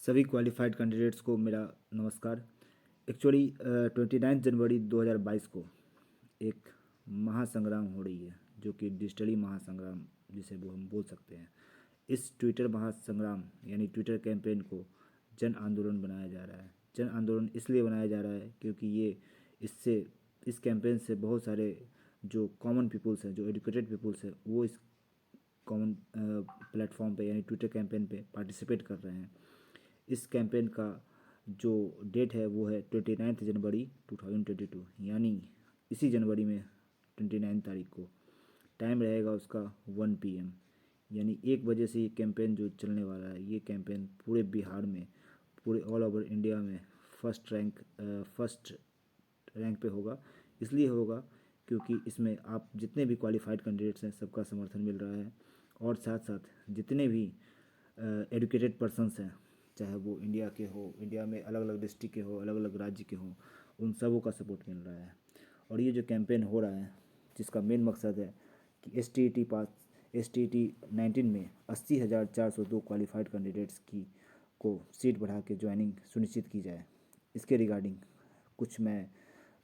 सभी qualified candidates को मेरा नमस्कार। एक्चुअली 29 जनवरी 2022 को एक महासंग्राम हो रही है, जो कि डिजिटली महासंग्राम जिसे वो हम बोल सकते हैं। इस ट्विटर महासंग्राम यानी ट्विटर कैंपेन को जन आंदोलन बनाया जा रहा है। जन आंदोलन इसलिए बनाया जा रहा है क्योंकि इस कैंपेन से बहुत सारे जो कॉमन पीपल्स हैं, जो एजुकेटेड पीपल्स हैं, वो इस कॉमन प्लेटफॉर्म पे यानी ट्विटर कैंपेन पे पार्टिसिपेट कर रहे हैं। इस कैंपेन का जो डेट है वो है 29 जनवरी 2022, यानी इसी जनवरी में 29 तारीख को टाइम रहेगा उसका 1 PM, यानी 1 बजे से ये कैंपेन जो चलने वाला है। ये कैंपेन पूरे बिहार में, पूरे ऑल ओवर इंडिया में फर्स्ट रैंक पे होगा। इसलिए होगा क्योंकि इसमें आप जितने भी क्वालिफाइड कैंडिडेट्स हैं सबका समर्थन मिल रहा है, और साथ साथ जितने भी एडुकेटेड पर्सनस हैं, चाहे वो इंडिया के हो, इंडिया में अलग अलग डिस्ट्रिक्ट के हो, अलग अलग राज्य के हो, उन सबों का सपोर्ट मिल रहा है। और ये जो कैंपेन हो रहा है जिसका मेन मकसद है कि STET 19 में 80,402 क्वालिफाइड कैंडिडेट्स की को सीट बढ़ा के ज्वाइनिंग सुनिश्चित की जाए। इसके रिगार्डिंग कुछ मैं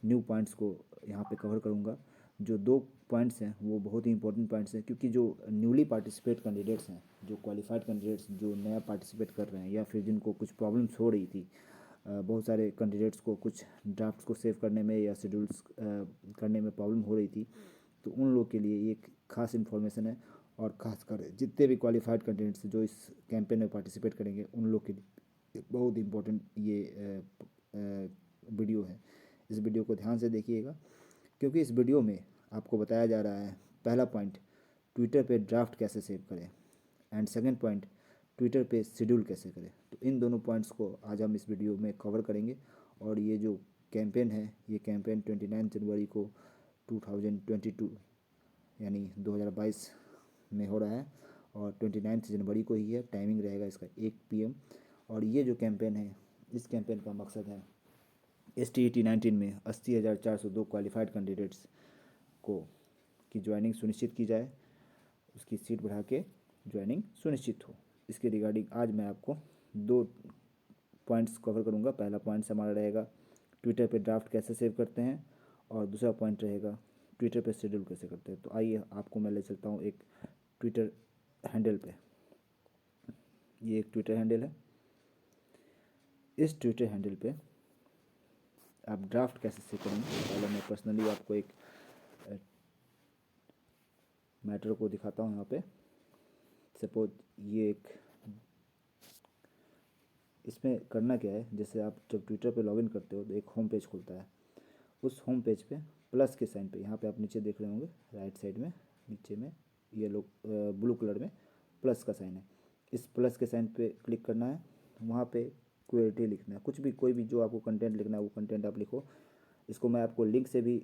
न्यू पॉइंट्स को यहाँ पे कवर करूँगा। जो 2 पॉइंट्स हैं वो बहुत ही इंपॉर्टेंट पॉइंट्स हैं, क्योंकि जो न्यूली पार्टिसिपेट कैंडिडेट्स हैं, जो क्वालिफाइड कैंडिडेट्स जो नया पार्टिसिपेट कर रहे हैं, या फिर जिनको कुछ प्रॉब्लम्स हो रही थी, बहुत सारे कैंडिडेट्स को कुछ ड्राफ्ट्स को सेव करने में या शेड्यूल्स करने में प्रॉब्लम हो रही थी, तो उन लोग के लिए ये एक खास इन्फॉर्मेशन है। और खासकर जितने भी क्वालिफाइड कैंडिडेट्स जो इस कैंपेन में पार्टिसिपेट करेंगे उन लोग के लिए बहुत इंपॉर्टेंट ये वीडियो है। इस वीडियो को ध्यान से देखिएगा, क्योंकि इस वीडियो में आपको बताया जा रहा है, पहला पॉइंट ट्विटर पे ड्राफ्ट कैसे सेव करें, एंड सेकंड पॉइंट ट्विटर पे शेड्यूल कैसे करें। तो इन दोनों पॉइंट्स को आज हम इस वीडियो में कवर करेंगे। और ये जो कैंपेन है, ये कैंपेन 29 जनवरी को 2022 यानी 2022 में हो रहा है, और 29 जनवरी को ही है। टाइमिंग रहेगा इसका 1 PM। और ये जो कैंपेन है, इस कैंपेन का मकसद है STET 19 में 80,402 क्वालिफाइड कैंडिडेट्स को की ज्वाइनिंग सुनिश्चित की जाए, उसकी सीट बढ़ा के ज्वाइनिंग सुनिश्चित हो। इसके रिगार्डिंग आज मैं आपको 2 पॉइंट्स कवर करूंगा। पहला पॉइंट्स हमारा रहेगा ट्विटर पे ड्राफ्ट कैसे सेव करते हैं, और दूसरा पॉइंट रहेगा ट्विटर पे शेड्यूल कैसे करते हैं। तो आइए आपको मैं ले चलता हूँ एक ट्विटर हैंडल पे। ये एक ट्विटर हैंडल है। इस ट्विटर हैंडल पे आप ड्राफ्ट कैसे सेव करेंगे, पहले मैं पर्सनली आपको एक मैटर को दिखाता हूँ। यहाँ पे सपोज ये एक, इसमें करना क्या है, जैसे आप जब ट्विटर पे लॉगिन करते हो तो एक होम पेज खुलता है। उस होम पेज पे प्लस के साइन पे, यहाँ पे आप नीचे देख रहे होंगे राइट साइड में नीचे में येलो ब्लू कलर में प्लस का साइन है। इस प्लस के साइन पे क्लिक करना है। वहाँ पे क्वेरी लिखना है, कुछ भी कोई भी जो आपको कंटेंट लिखना है वो कंटेंट आप लिखो। इसको मैं आपको लिंक से भी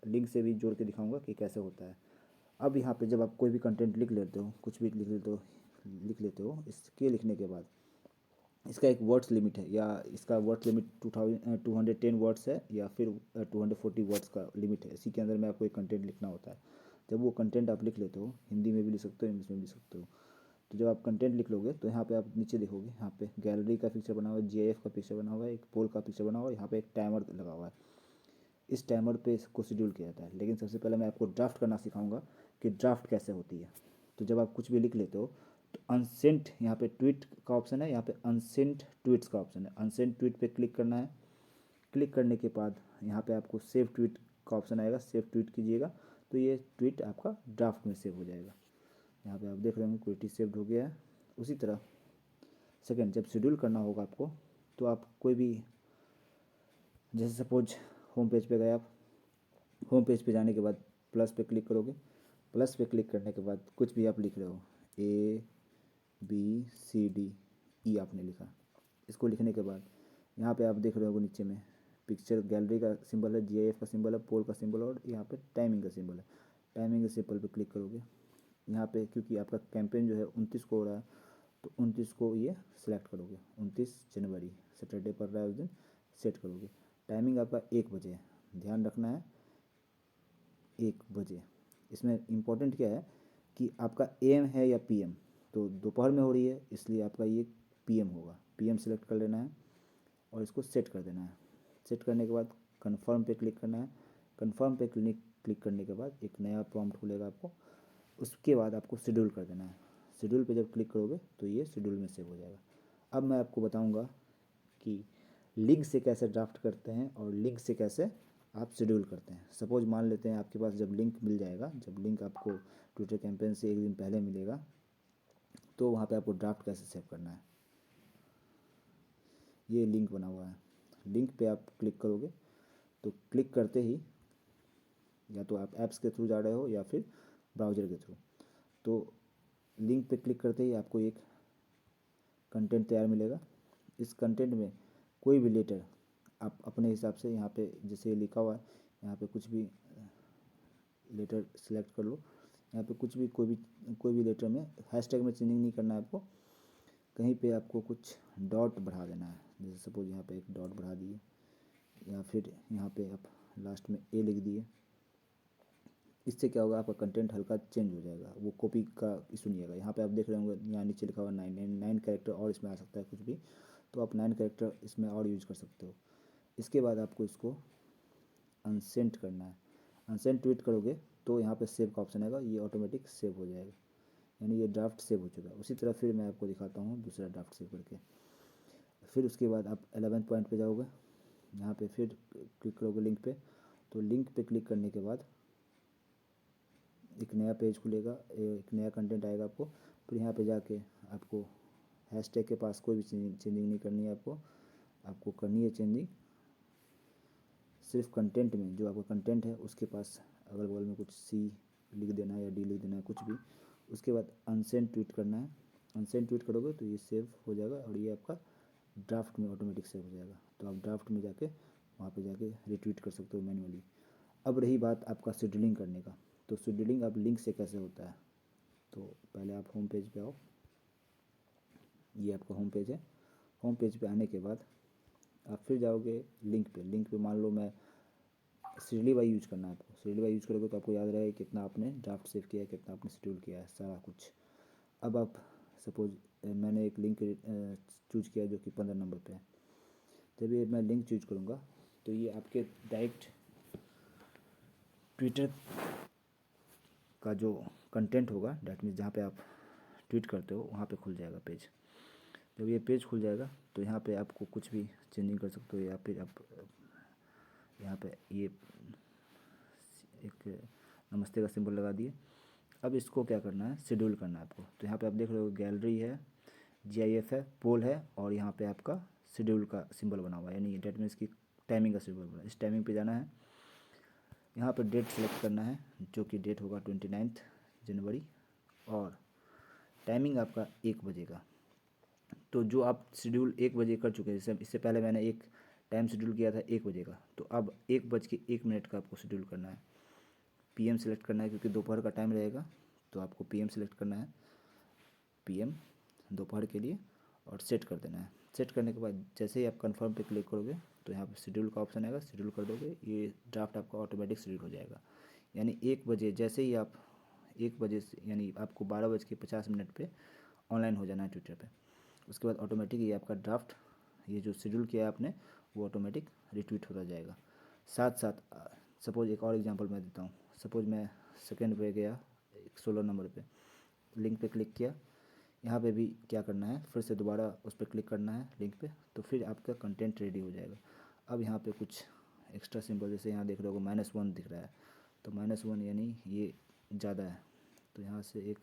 लिंक से भी जोड़ के दिखाऊंगा कि कैसे होता है। अब यहाँ पे जब आप कोई भी कंटेंट लिख लेते हो, कुछ भी लिख लेते हो, इसके लिखने के बाद इसका एक वर्ड्स लिमिट है, या इसका वर्ड्स लिमिट 210 वर्ड्स है, या फिर 240 वर्ड्स का लिमिट है। इसी के अंदर में आपको एक कंटेंट लिखना होता है। जब वो कंटेंट आप लिख लेते हो, हिंदी में भी लिख सकते हो, इंग्लिश में भी लिख सकते हो। तो जब आप कंटेंट लिख लोगे तो यहाँ पे आप नीचे देखोगे, यहाँ पे गैलरी का पिक्चर बना हुआ है, GIF का पिक्चर बना हुआ है, एक पोल का पिक्चर बना हुआ है, यहाँ पे एक टाइमर लगा हुआ है। इस टाइमर पे इसको शेड्यूल किया जाता है। लेकिन सबसे पहले मैं आपको ड्राफ्ट करना सिखाऊंगा कि ड्राफ्ट कैसे होती है। तो जब आप कुछ भी लिख लेते हो तो अनसेंट, यहाँ पे ट्वीट का ऑप्शन है, यहाँ पे अनसेंट ट्वीट्स का ऑप्शन है। अनसेंट ट्वीट पे क्लिक करना है। क्लिक करने के बाद यहाँ पे आपको सेव ट्वीट का ऑप्शन आएगा, सेव ट्वीट कीजिएगा तो ये ट्वीट आपका ड्राफ्ट में सेव हो जाएगा। यहाँ पे आप देख रहे होंगे क्वेटी सेव्ड हो गया है। उसी तरह सेकंड, जब शेड्यूल करना होगा आपको, तो आप कोई भी, जैसे सपोज होम पेज पे गए आप, होम पेज पे जाने के बाद प्लस पे क्लिक करोगे। प्लस पे क्लिक करने के बाद कुछ भी आप लिख रहे हो, ABCDE आपने लिखा। इसको लिखने के बाद यहाँ पे आप देख रहे हो नीचे में पिक्चर गैलरी का सिंबल है, GIF का सिंबल है, पोल का सिंबल, और यहाँ पे टाइमिंग का सिंबल है। टाइमिंग के सिंबल पे क्लिक करोगे। यहाँ पे क्योंकि आपका कैंपेन जो है 29 को हो रहा है, तो 29 को ये सिलेक्ट करोगे। 29 जनवरी सैटरडे पड़ रहा है, उस दिन सेट करोगे। टाइमिंग आपका 1 बजे है, ध्यान रखना है 1 बजे। इसमें इम्पोर्टेंट क्या है कि आपका AM है या PM, तो दोपहर में हो रही है, इसलिए आपका ये PM होगा, PM सेलेक्ट कर लेना है और इसको सेट कर देना है। सेट करने के बाद कन्फर्म पे क्लिक करना है। कन्फर्म पे क्लिक करने के बाद एक नया प्रॉम्प्ट खुलेगा आपको। उसके बाद आपको शेड्यूल कर देना है। शेड्यूल पे जब क्लिक करोगे तो ये शेड्यूल में सेव हो जाएगा। अब मैं आपको बताऊंगा कि लिंक से कैसे ड्राफ्ट करते हैं और लिंक से कैसे आप शेड्यूल करते हैं। सपोज मान लेते हैं आपके पास जब लिंक मिल जाएगा, जब लिंक आपको ट्विटर कैंपेन से एक दिन पहले मिलेगा, तो वहाँ पे आपको ड्राफ्ट कैसे सेव करना है। ये लिंक बना हुआ है, लिंक पे आप क्लिक करोगे तो क्लिक करते ही या तो आप ऐप्स के थ्रू जा रहे हो या फिर ब्राउज़र के थ्रू, तो लिंक पे क्लिक करते ही आपको एक कंटेंट तैयार मिलेगा। इस कंटेंट में कोई भी लेटर आप अपने हिसाब से यहाँ पे जैसे लिखा हुआ है, यहाँ पे कुछ भी लेटर सेलेक्ट कर लो। यहाँ पे कुछ भी कोई भी लेटर में हैशटैग में चेंजिंग नहीं करना है आपको। कहीं पे आपको कुछ डॉट बढ़ा देना है, जैसे सपोज यहाँ पे एक डॉट बढ़ा दिए, या फिर यहाँ पे आप लास्ट में ए लिख दिए। इससे क्या होगा, आपका कंटेंट हल्का चेंज हो जाएगा, वो कॉपी का इशू नहीं आएगा। यहाँ पे आप देख रहे होंगे यहाँ नीचे लिखा हुआ 9 कैरेक्टर और इसमें आ सकता है कुछ भी, तो आप 9 कैरेक्टर इसमें और यूज कर सकते हो। इसके बाद आपको इसको अनसेंड करना है। अनसेंड ट्वीट करोगे तो यहाँ पे सेव का ऑप्शन आएगा, ये ऑटोमेटिक सेव हो जाएगा, यानी ये ड्राफ्ट सेव हो चुका है। उसी तरह फिर मैं आपको दिखाता हूँ दूसरा ड्राफ्ट सेव करके। फिर उसके बाद आप 11 पॉइंट पे जाओगे, यहाँ पे फिर क्लिक करोगे लिंक पे, तो लिंक पे क्लिक करने के बाद एक नया पेज खुलेगा, एक नया कंटेंट आएगा आपको। फिर यहाँ पे जाके आपको हैशटैग के पास कोई भी चेंजिंग नहीं करनी है आपको करनी है चेंजिंग सिर्फ कंटेंट में, जो आपका कंटेंट है उसके पास अगल बगल में कुछ C लिख देना है या D लिख देना है, कुछ भी। उसके बाद अनसेंड ट्वीट करना है। अनसेंड ट्वीट करोगे तो ये सेव हो जाएगा और ये आपका ड्राफ्ट में ऑटोमेटिक सेव हो जाएगा। तो आप ड्राफ्ट में जाके वहाँ पे जाके रिट्वीट कर सकते हो मैन्युअली। अब रही बात आपका शेड्यूलिंग करने का, तो शेड्यूलिंग अब लिंक से कैसे होता है। तो पहले आप होम पेज पे आओ, ये आपका होम पेज है। होम पेज पे आने के बाद आप फिर जाओगे लिंक पे। लिंक पे मान लो मैं सीरियली बाई यूज़ करना है आपको। सीरियली बाई यूज़ करोगे तो आपको याद रहेगा कितना आपने ड्राफ्ट सेव किया है, कितना आपने शेड्यूल किया है, सारा कुछ। अब आप सपोज मैंने एक लिंक चूज किया जो कि 15 नंबर पे है। जब ये मैं लिंक चूज करूँगा तो ये आपके डायरेक्ट ट्विटर का जो कंटेंट होगा, डैट मीन्स जहाँ पे आप ट्वीट करते हो वहाँ पे खुल जाएगा पेज। जब ये पेज खुल जाएगा तो यहाँ पे आपको कुछ भी चेंजिंग कर सकते हो, या फिर आप यहाँ पे ये एक नमस्ते का सिंबल लगा दिए। अब इसको क्या करना है, शेड्यूल करना है आपको। तो यहाँ पे आप देख रहे हो गैलरी है, GIF है, पोल है, और यहाँ पे आपका शेड्यूल का सिंबल बना हुआ है, यानी डेट मीन्स की टाइमिंग का सिंबल बना है। इस टाइमिंग पे जाना है, यहाँ पे डेट सेलेक्ट करना है, जो कि डेट होगा 29 जनवरी, और टाइमिंग आपका 1 बजे का। तो जो आप शेड्यूल 1 बजे कर चुके हैं, जैसे इससे पहले मैंने एक टाइम शेड्यूल किया था 1 बजे का, तो अब 1:01 का आपको शेड्यूल करना है। PM सेलेक्ट करना है, क्योंकि दोपहर का टाइम रहेगा, तो आपको PM सेलेक्ट करना है, PM दोपहर के लिए, और सेट कर देना है। सेट करने के बाद जैसे ही आप कंफर्म पे क्लिक करोगे तो यहाँ पे शेड्यूल का ऑप्शन आएगा, शेड्यूल कर दोगे, ये ड्राफ्ट आपका ऑटोमेटिक शेड्यूल हो जाएगा। यानी 1 बजे जैसे ही आप 1 बजे से, यानी आपको 12:50 पे ऑनलाइन हो जाना है ट्विटर पे। उसके बाद ऑटोमेटिक ये आपका ड्राफ्ट, ये जो शेड्यूल किया है आपने, वो ऑटोमेटिक रिट्वीट होता जाएगा। साथ साथ सपोज एक और एग्जांपल मैं देता हूँ। सपोज मैं सेकंड पे गया 16 नंबर पे, लिंक पे क्लिक किया। यहाँ पे भी क्या करना है, फिर से दोबारा उस पर क्लिक करना है लिंक पे, तो फिर आपका कंटेंट रेडी हो जाएगा। अब यहाँ पे कुछ एक्स्ट्रा सिंबल, जैसे यहाँ देख रहे हो -1 दिख रहा है, तो -1 यानी ये ज़्यादा है, तो यहाँ से एक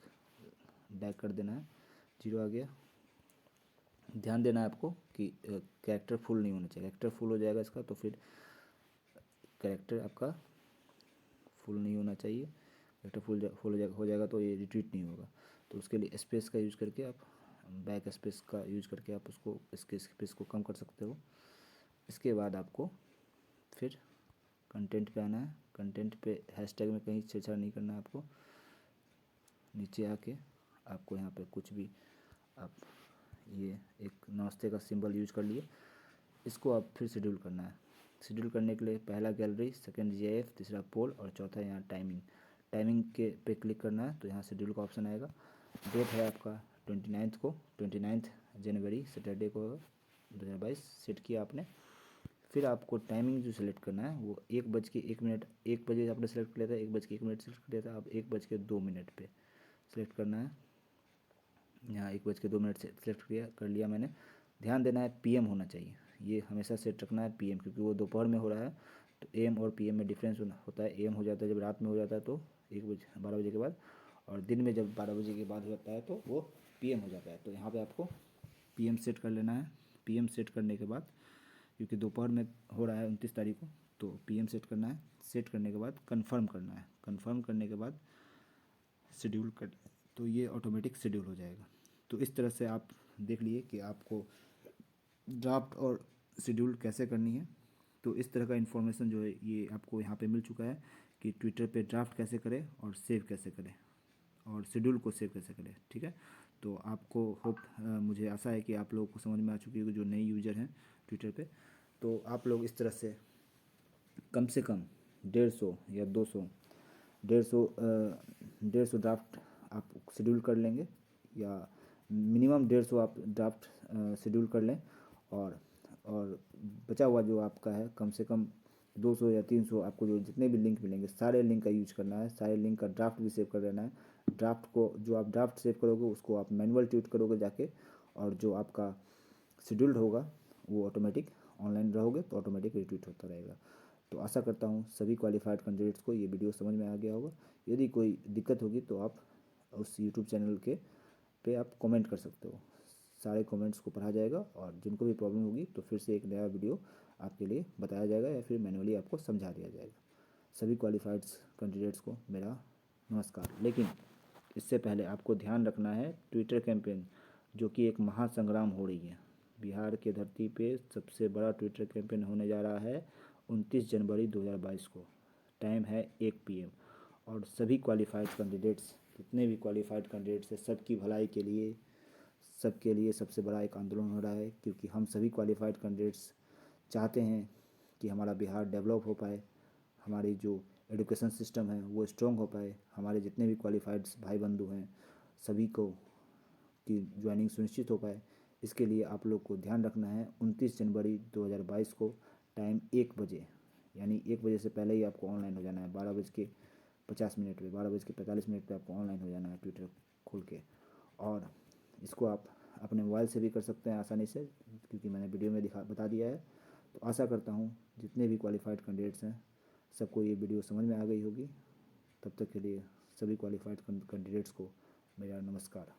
बैक कर देना है, 0 आ गया। ध्यान देना है आपको कि कैरेक्टर फुल नहीं होना चाहिए। कैरेक्टर फुल हो जाएगा इसका, तो फिर कैरेक्टर आपका फुल नहीं होना चाहिए। कैरेक्टर फुल हो जाएगा तो ये रिट्वीट नहीं होगा। तो उसके लिए स्पेस का यूज़ करके आप, बैक स्पेस का यूज़ करके आप उसको, इसके स्पेस को कम कर सकते हो। इसके बाद आपको फिर कंटेंट पे आना है। कंटेंट पे हैशटैग में कहीं छेड़छाड़ नहीं करना है आपको। नीचे आके आपको यहाँ पे कुछ भी, आप ये एक नमस्ते का सिंबल यूज कर लिए, इसको आप फिर शेड्यूल करना है। शेड्यूल करने के लिए पहला गैलरी, सेकंड GIF, तीसरा पोल, और चौथा यहाँ टाइमिंग। टाइमिंग के पे क्लिक करना है, तो यहाँ शेड्यूल का ऑप्शन आएगा। डेट है आपका 29 को, 29 जनवरी सैटरडे को 2022 सेट किया आपने। फिर आपको टाइमिंग जो सेलेक्ट करना है वो 1:01, 1 बजे आपने सेलेक्ट कर लिया था, 1:01 सेलेक्ट कर लिया था, अब 1:02 पे सेलेक्ट करना है। यहाँ 1:02 से सेलेक्ट कर लिया मैंने। ध्यान देना है पीएम होना चाहिए, ये हमेशा सेट रखना है पीएम, क्योंकि वो दोपहर में हो रहा है तो एम और पीएम में डिफरेंस होता है। एम हो जाता है जब रात में हो जाता है तो 12 बजे के बाद, और दिन में जब 12 बजे के बाद होता है तो वो पीएम हो जाता है। तो यहाँ पे आपको पीएम सेट कर लेना है। पीएम सेट करने के बाद, क्योंकि दोपहर में हो रहा है 29 तारीख को, तो पीएम सेट करना है। सेट करने के बाद कंफर्म करना है। कंफर्म करने के बाद शेड्यूल कर, तो ये ऑटोमेटिक शेड्यूल हो जाएगा। तो इस तरह से आप देख लिए कि आपको ड्राफ्ट और शेड्यूल कैसे करनी है। तो इस तरह का इन्फॉर्मेशन जो है ये आपको यहाँ पे मिल चुका है कि ट्विटर पे ड्राफ्ट कैसे करें और सेव कैसे करें और शेड्यूल को सेव कैसे करें। ठीक है, तो आपको मुझे आशा है कि आप लोगों को समझ में आ चुकी होगी जो नए यूज़र हैं ट्विटर पे। तो आप लोग इस तरह से कम से कम 150 या 200 150 ड्राफ्ट आप शेड्यूल कर लेंगे, या मिनिमम 150 आप ड्राफ्ट शेड्यूल कर लें, और बचा हुआ जो आपका है कम से कम 200 या 300 आपको जो जितने भी लिंक मिलेंगे सारे लिंक का यूज करना है। सारे लिंक का ड्राफ्ट भी सेव कर लेना है। ड्राफ्ट को जो आप ड्राफ्ट सेव करोगे उसको आप मैनुअल ट्वीट करोगे जाके, और जो आपका शेड्यूल्ड होगा वो ऑटोमेटिक ऑनलाइन रहोगे तो ऑटोमेटिक रिट्वीट होता रहेगा। तो आशा करता हूँ सभी क्वालिफाइड कैंडिडेट्स को ये वीडियो समझ में आ गया होगा। यदि कोई दिक्कत होगी तो आप उस यूट्यूब चैनल के पे आप कमेंट कर सकते हो। सारे कमेंट्स को पढ़ा जाएगा, और जिनको भी प्रॉब्लम होगी तो फिर से एक नया वीडियो आपके लिए बताया जाएगा या फिर मैनुअली आपको समझा दिया जाएगा। सभी क्वालिफाइड कैंडिडेट्स को मेरा नमस्कार। लेकिन इससे पहले आपको ध्यान रखना है ट्विटर कैंपेन जो कि एक महासंग्राम हो रही है। बिहार के धरती पे सबसे बड़ा ट्विटर कैंपेन होने जा रहा है 29 जनवरी 2022 को। टाइम है 1 PM, और सभी क्वालिफाइड कैंडिडेट्स, जितने भी क्वालिफाइड कैंडिडेट्स हैं, सबकी भलाई के लिए, सबके लिए सबसे बड़ा एक आंदोलन हो रहा है, क्योंकि हम सभी क्वालिफाइड कैंडिडेट्स चाहते हैं कि हमारा बिहार डेवलप हो पाए, हमारी जो एजुकेशन सिस्टम है वो स्ट्रॉन्ग हो पाए, हमारे जितने भी क्वालिफाइड भाई बंधु हैं सभी को की ज्वाइनिंग सुनिश्चित हो पाए। इसके लिए आप लोग को ध्यान रखना है 29 जनवरी 2022 को टाइम 1 बजे, यानी 1 बजे से पहले ही आपको ऑनलाइन हो जाना है। 12:50 पे, 12:45 पे आपको ऑनलाइन हो जाना है ट्विटर खोल के। और इसको आप अपने मोबाइल से भी कर सकते हैं आसानी से, क्योंकि मैंने वीडियो में बता दिया है। तो आशा करता हूँ जितने भी क्वालिफाइड कैंडिडेट्स हैं सबको ये वीडियो समझ में आ गई होगी। तब तक के लिए सभी क्वालिफाइड कैंडिडेट्स को मेरा नमस्कार।